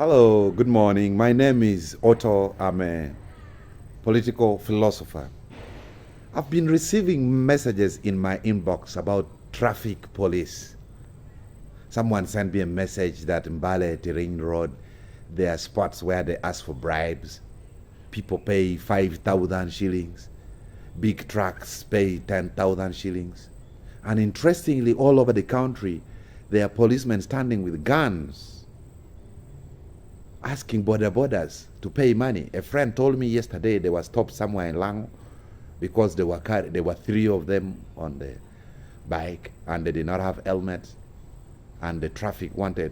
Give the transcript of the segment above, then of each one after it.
Hello, good morning. My name is Otto. I'm a political philosopher. I've been receiving messages in my inbox about traffic police. Someone sent me a message that in Mbale, Terrain Road, there are spots where they ask for bribes. People pay 5,000 shillings. Big trucks pay 10,000 shillings. And interestingly, all over the country, there are policemen standing with guns asking borders to pay money. A friend told me yesterday they were stopped somewhere in Lango because there were three of them on the bike and they did not have helmets, and the traffic wanted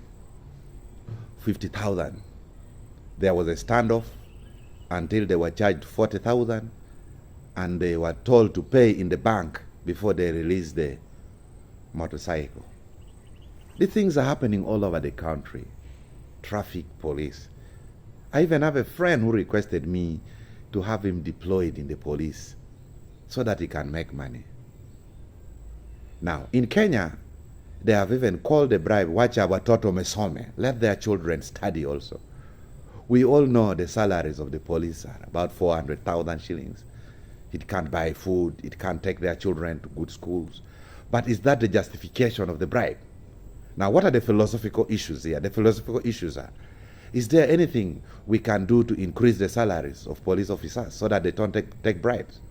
50,000. There was a standoff until they were charged 40,000, and they were told to pay in the bank before they released the motorcycle. These things are happening all over the country. Traffic police. I even have a friend who requested me to have him deployed in the police so that he can make money. Now, in Kenya, they have even called the bribe, wacha watoto mesome, let their children study also. We all know the salaries of the police are about 400,000 shillings. It can't buy food, it can't take their children to good schools. But is that the justification of the bribe? Now, what are the philosophical issues here? The philosophical issues are, is there anything we can do to increase the salaries of police officers so that they don't take bribes?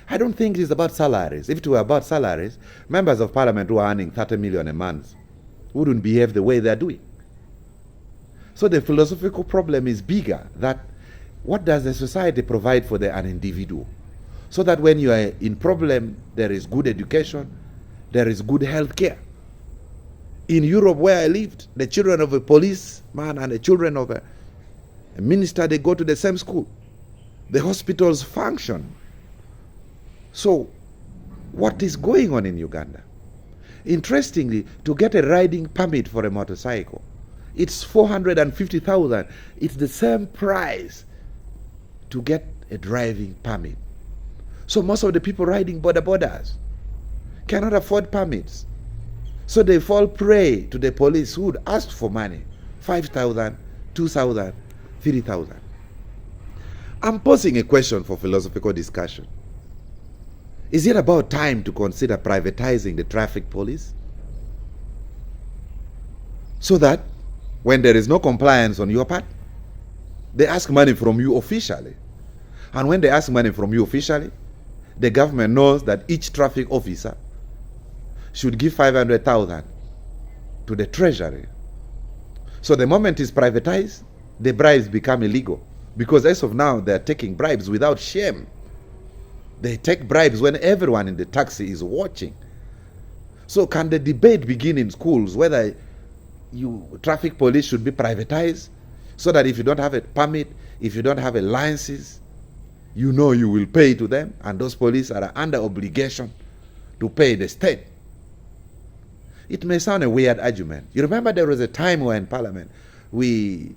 I don't think it's about salaries. If it were about salaries, members of parliament who are earning 30 million a month wouldn't behave the way they're doing. So the philosophical problem is bigger, that what does the society provide for an individual? So that when you are in problem, there is good education, there is good health care. In Europe, where I lived, the children of a policeman and the children of a minister, they go to the same school. The hospitals function. So, what is going on in Uganda? Interestingly, to get a riding permit for a motorcycle, it's 450,000. It's the same price to get a driving permit. So most of the people riding borders cannot afford permits. So they fall prey to the police who would ask for money, 5,000, 2,000, 3,000. I'm posing a question for philosophical discussion. Is it about time to consider privatizing the traffic police? So that when there is no compliance on your part, they ask money from you officially. And when they ask money from you officially, the government knows that each traffic officer should give 500,000 to the treasury. So the moment it's privatized, the bribes become illegal. Because as of now, they're taking bribes without shame. They take bribes when everyone in the taxi is watching. So can the debate begin in schools whether traffic police should be privatized, so that if you don't have a permit, if you don't have a license, you know you will pay to them, and those police are under obligation to pay the state. It may sound a weird argument. You remember there was a time when in Parliament we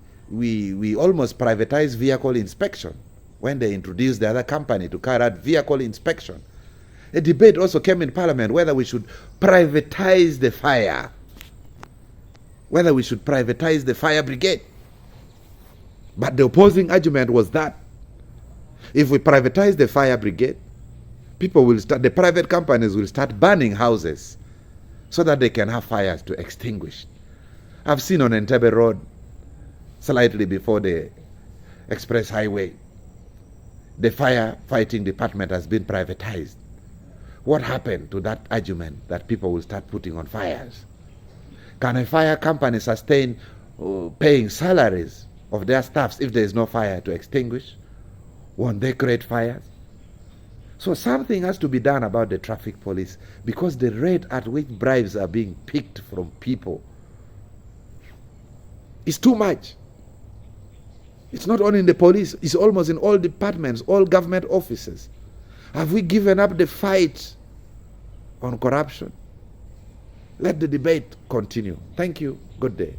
almost privatized vehicle inspection when they introduced the other company to carry out vehicle inspection. A debate also came in Parliament whether we should privatize the fire, whether we should privatize the fire brigade. But the opposing argument was that if we privatize the fire brigade, the private companies will start burning houses so that they can have fires to extinguish. I've seen on Entebbe Road, slightly before the express highway, the firefighting department has been privatized. What happened to that argument that people will start putting on fires? Can a fire company sustain paying salaries of their staffs if there is no fire to extinguish? Won't they create fires? So something has to be done about the traffic police, because the rate at which bribes are being picked from people is too much. It's not only in the police, it's almost in all departments, all government offices. Have we given up the fight on corruption? Let the debate continue. Thank you. Good day.